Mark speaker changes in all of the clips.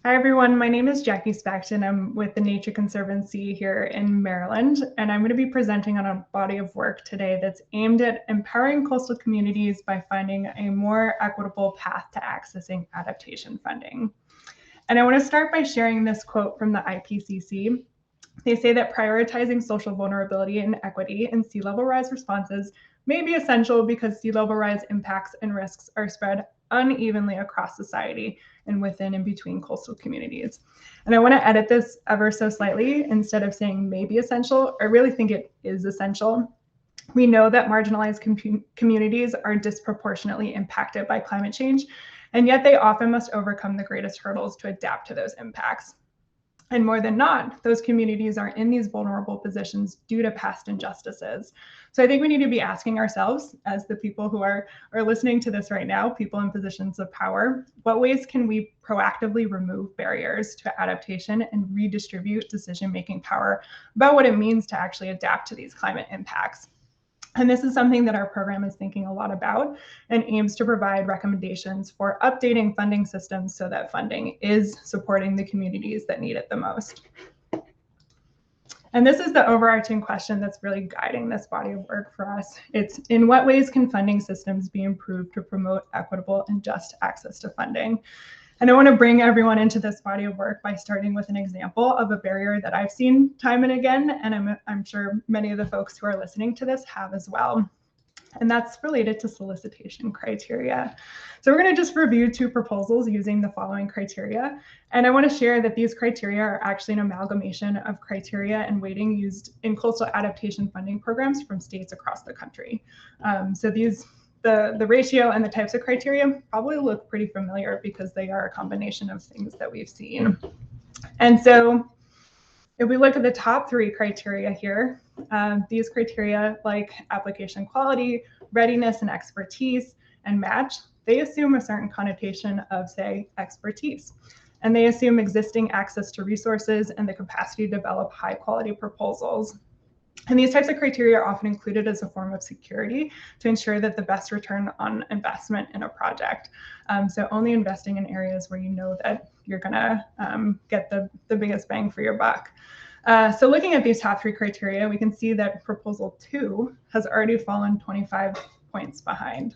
Speaker 1: Hi, everyone. My name is Jackie Specht, and I'm with the Nature Conservancy here in Maryland. And I'm going to be presenting on a body of work today that's aimed at empowering coastal communities by finding a more equitable path to accessing adaptation funding. And I want to start by sharing this quote from the IPCC. They say that prioritizing social vulnerability and equity in sea level rise responses may be essential because sea level rise impacts and risks are spread unevenly across society and within and between coastal communities. And I want to edit this ever so slightly. Instead of saying may be essential, I really think it is essential. We know that marginalized communities are disproportionately impacted by climate change, and yet they often must overcome the greatest hurdles to adapt to those impacts. And more than not, those communities are in these vulnerable positions due to past injustices. So I think we need to be asking ourselves, as the people who are listening to this right now, people in positions of power, what ways can we proactively remove barriers to adaptation and redistribute decision-making power about what it means to actually adapt to these climate impacts? And this is something that our program is thinking a lot about and aims to provide recommendations for updating funding systems so that funding is supporting the communities that need it the most. And this is the overarching question that's really guiding this body of work for us. It's in what ways can funding systems be improved to promote equitable and just access to funding? And I want to bring everyone into this body of work by starting with an example of a barrier that I've seen time and again, and I'm sure many of the folks who are listening to this have as well. And that's related to solicitation criteria. So we're going to just review two proposals using the following criteria. And I want to share that these criteria are actually an amalgamation of criteria and weighting used in coastal adaptation funding programs from states across the country. So the ratio and the types of criteria probably look pretty familiar because they are a combination of things that we've seen. And so if we look at the top three criteria here, these criteria like application quality, readiness and expertise, and match, they assume a certain connotation of, say, expertise. And they assume existing access to resources and the capacity to develop high quality proposals. And these types of criteria are often included as a form of security to ensure that the best return on investment in a project. So only investing in areas where you know that you're going to get the biggest bang for your buck. So looking at these top three criteria, we can see that proposal 2 has already fallen 25 points behind,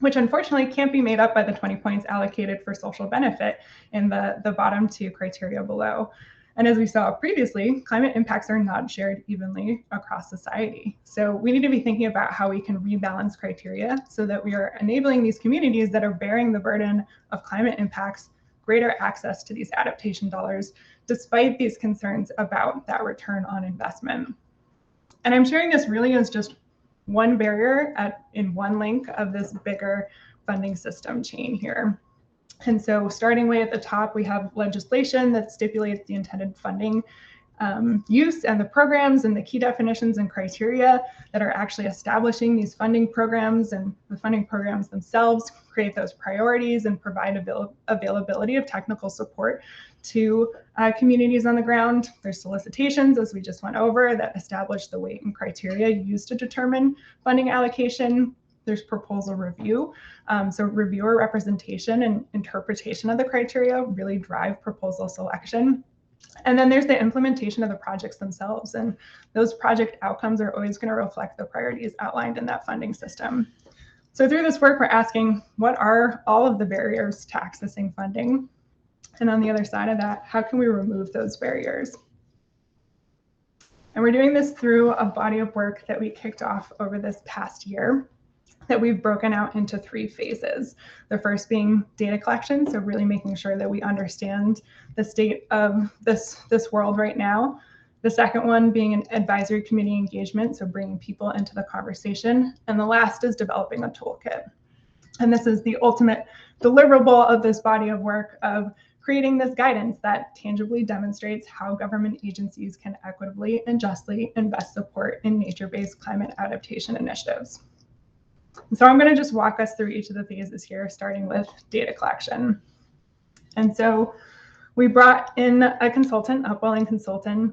Speaker 1: which unfortunately can't be made up by the 20 points allocated for social benefit in the bottom two criteria below. And as we saw previously, climate impacts are not shared evenly across society. So we need to be thinking about how we can rebalance criteria so that we are enabling these communities that are bearing the burden of climate impacts greater access to these adaptation dollars, despite these concerns about that return on investment. And I'm sharing this really as just one barrier in one link of this bigger funding system chain here. And so starting way at the top, we have legislation that stipulates the intended funding use and the programs and the key definitions and criteria that are actually establishing these funding programs, and the funding programs themselves create those priorities and provide availability of technical support to communities on the ground. There's solicitations, as we just went over, that establish the weight and criteria used to determine funding allocation. There's proposal review. So reviewer representation and interpretation of the criteria really drive proposal selection. And then there's the implementation of the projects themselves. And those project outcomes are always going to reflect the priorities outlined in that funding system. So through this work, we're asking, what are all of the barriers to accessing funding? And on the other side of that, how can we remove those barriers? And we're doing this through a body of work that we kicked off over this past year that we've broken out into 3 phases. The first being data collection, so really making sure that we understand the state of this world right now. The second one being an advisory committee engagement, so bringing people into the conversation. And the last is developing a toolkit. And this is the ultimate deliverable of this body of work of creating this guidance that tangibly demonstrates how government agencies can equitably and justly invest support in nature-based climate adaptation initiatives. So I'm going to just walk us through each of the phases here, starting with data collection. And so we brought in a consultant, Upwelling Consulting,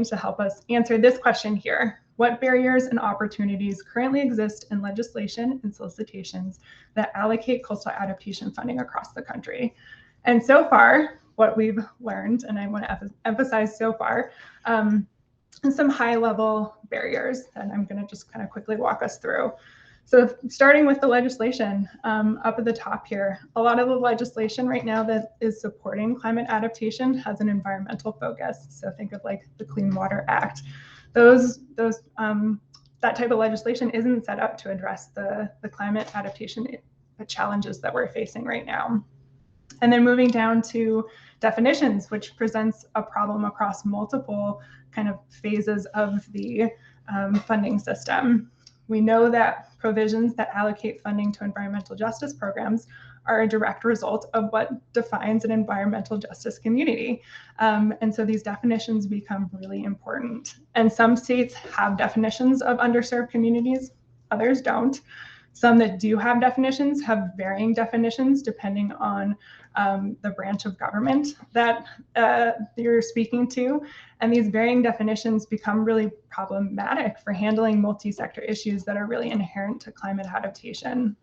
Speaker 1: to help us answer this question here. What barriers and opportunities currently exist in legislation and solicitations that allocate coastal adaptation funding across the country? And so far, what we've learned, and I want to emphasize so far, and some high-level barriers that I'm going to just kind of quickly walk us through. So starting with the legislation up at the top here, a lot of the legislation right now that is supporting climate adaptation has an environmental focus. So think of like the Clean Water Act. That type of legislation isn't set up to address the climate adaptation challenges that we're facing right now. And then moving down to definitions, which presents a problem across multiple kind of phases of the funding system. We know that provisions that allocate funding to environmental justice programs are a direct result of what defines an environmental justice community. And so these definitions become really important. And some states have definitions of underserved communities, others don't. Some that do have definitions have varying definitions depending on the branch of government that you're speaking to. And these varying definitions become really problematic for handling multi-sector issues that are really inherent to climate adaptation.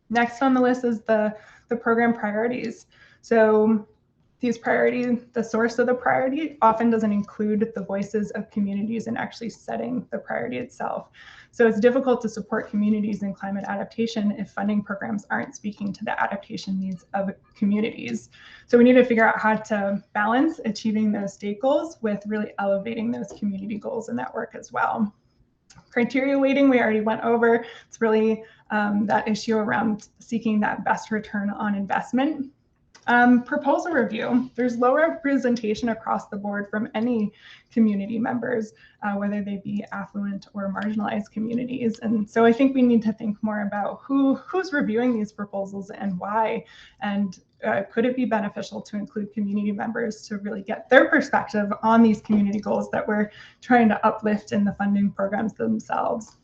Speaker 1: Next on the list is the program priorities. So these priorities, the source of the priority often doesn't include the voices of communities in actually setting the priority itself. So it's difficult to support communities in climate adaptation if funding programs aren't speaking to the adaptation needs of communities. So we need to figure out how to balance achieving those state goals with really elevating those community goals in that work as well. Criteria weighting, we already went over. It's really that issue around seeking that best return on investment. Proposal review, there's low representation across the board from any community members, whether they be affluent or marginalized communities. And so I think we need to think more about who's reviewing these proposals and why, and could it be beneficial to include community members to really get their perspective on these community goals that we're trying to uplift in the funding programs themselves.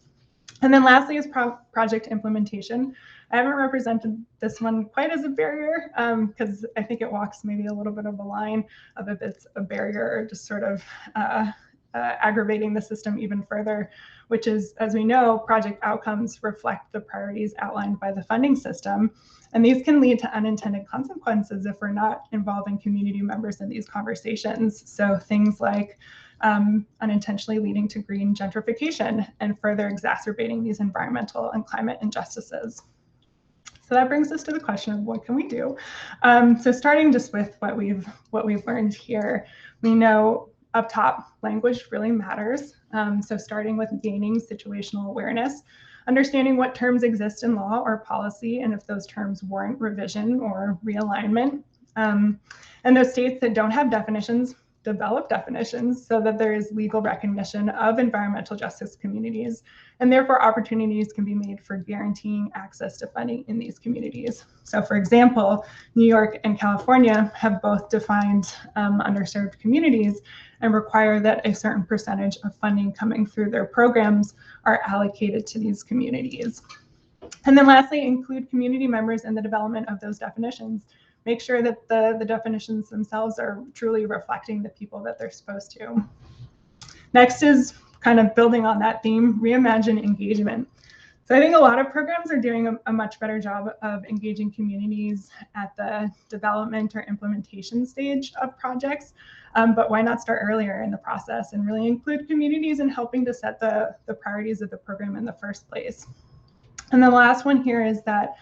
Speaker 1: And then lastly is project implementation. I haven't represented this one quite as a barrier because I think it walks maybe a little bit of a line of if it's a barrier or just sort of aggravating the system even further, which is, as we know, project outcomes reflect the priorities outlined by the funding system. And these can lead to unintended consequences if we're not involving community members in these conversations. So things like unintentionally leading to green gentrification and further exacerbating these environmental and climate injustices. So that brings us to the question of what can we do? So starting just with what we've learned here, we know up top, language really matters. So starting with gaining situational awareness, understanding what terms exist in law or policy, and if those terms warrant revision or realignment. And those states that don't have definitions, develop definitions so that there is legal recognition of environmental justice communities, and therefore opportunities can be made for guaranteeing access to funding in these communities. So for example, New York and California have both defined underserved communities and require that a certain percentage of funding coming through their programs are allocated to these communities. And then lastly, include community members in the development of those definitions. Make sure that the definitions themselves are truly reflecting the people that they're supposed to. Next is kind of building on that theme, reimagine engagement. So I think a lot of programs are doing a much better job of engaging communities at the development or implementation stage of projects, but why not start earlier in the process and really include communities in helping to set the priorities of the program in the first place. And the last one here is that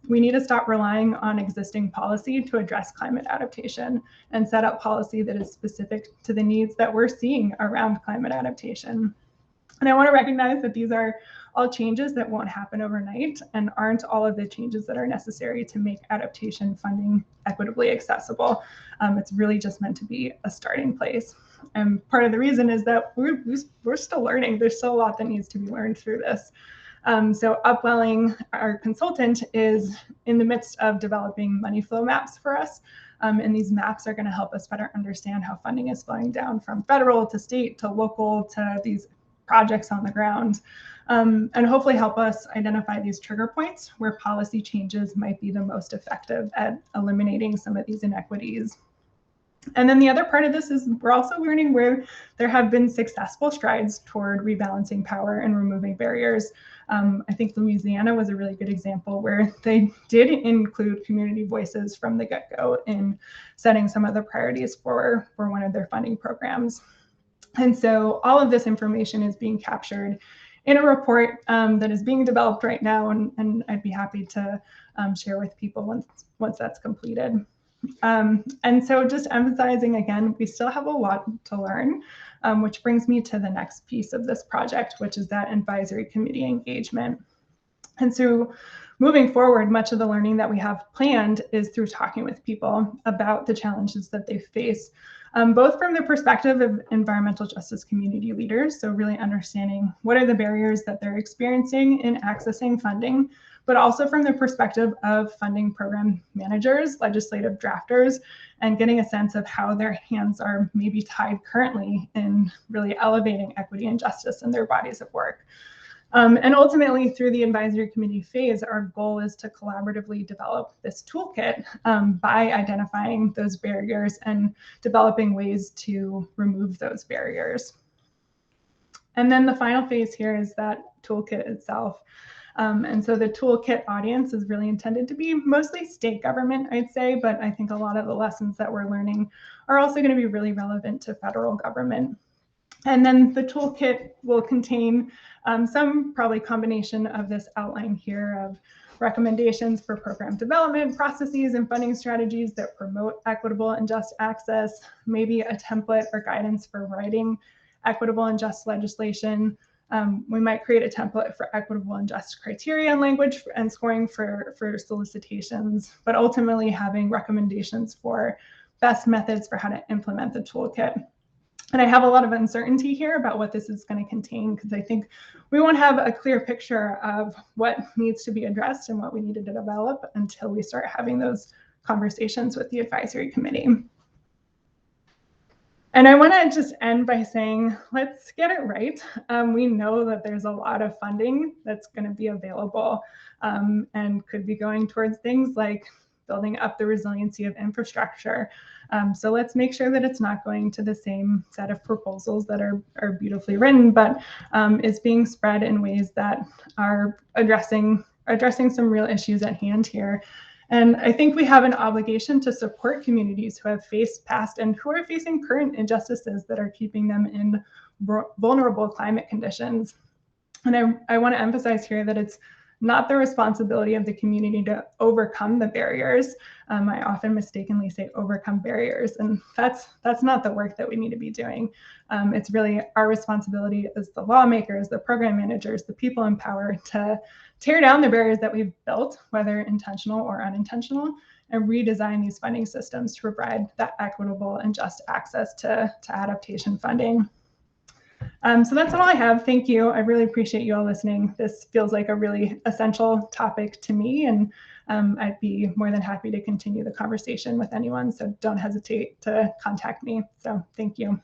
Speaker 1: we need to stop relying on existing policy to address climate adaptation and set up policy that is specific to the needs that we're seeing around climate adaptation. And I want to recognize that these are all changes that won't happen overnight and aren't all of the changes that are necessary to make adaptation funding equitably accessible. It's really just meant to be a starting place. And part of the reason is that we're still learning. There's still a lot that needs to be learned through this. So Upwelling, our consultant, is in the midst of developing money flow maps for us. And these maps are going to help us better understand how funding is flowing down from federal to state to local to these projects on the ground. And hopefully help us identify these trigger points where policy changes might be the most effective at eliminating some of these inequities. And then the other part of this is we're also learning where there have been successful strides toward rebalancing power and removing barriers. I think Louisiana was a really good example where they did include community voices from the get-go in setting some of the priorities for one of their funding programs. And so all of this information is being captured in a report that is being developed right now, and I'd be happy to share with people once that's completed. And so just emphasizing again, we still have a lot to learn, which brings me to the next piece of this project, which is that advisory committee engagement. And so moving forward, much of the learning that we have planned is through talking with people about the challenges that they face, both from the perspective of environmental justice community leaders, so really understanding what are the barriers that they're experiencing in accessing funding, but also from the perspective of funding program managers, legislative drafters, and getting a sense of how their hands are maybe tied currently in really elevating equity and justice in their bodies of work. And ultimately, through the advisory committee phase, our goal is to collaboratively develop this toolkit by identifying those barriers and developing ways to remove those barriers. And then the final phase here is that toolkit itself. And so the toolkit audience is really intended to be mostly state government, I'd say, but I think a lot of the lessons that we're learning are also going to be really relevant to federal government. And then the toolkit will contain some probably combination of this outline here of recommendations for program development, processes, and funding strategies that promote equitable and just access, maybe a template or guidance for writing equitable and just legislation. We might create a template for equitable and just criteria and language and scoring for solicitations, but ultimately having recommendations for best methods for how to implement the toolkit. And I have a lot of uncertainty here about what this is going to contain, because I think we won't have a clear picture of what needs to be addressed and what we need to develop until we start having those conversations with the advisory committee. And I want to just end by saying, let's get it right. We know that there's a lot of funding that's going to be available and could be going towards things like building up the resiliency of infrastructure. So let's make sure that it's not going to the same set of proposals that are beautifully written, but is being spread in ways that are addressing some real issues at hand here. And I think we have an obligation to support communities who have faced past and who are facing current injustices that are keeping them in vulnerable climate conditions. And I want to emphasize here that it's not the responsibility of the community to overcome the barriers. I often mistakenly say overcome barriers, and that's not the work that we need to be doing. It's really our responsibility as the lawmakers, the program managers, the people in power to tear down the barriers that we've built, whether intentional or unintentional, and redesign these funding systems to provide that equitable and just access to adaptation funding. So that's all I have. Thank you. I really appreciate you all listening. This feels like a really essential topic to me, and I'd be more than happy to continue the conversation with anyone. So don't hesitate to contact me. So thank you.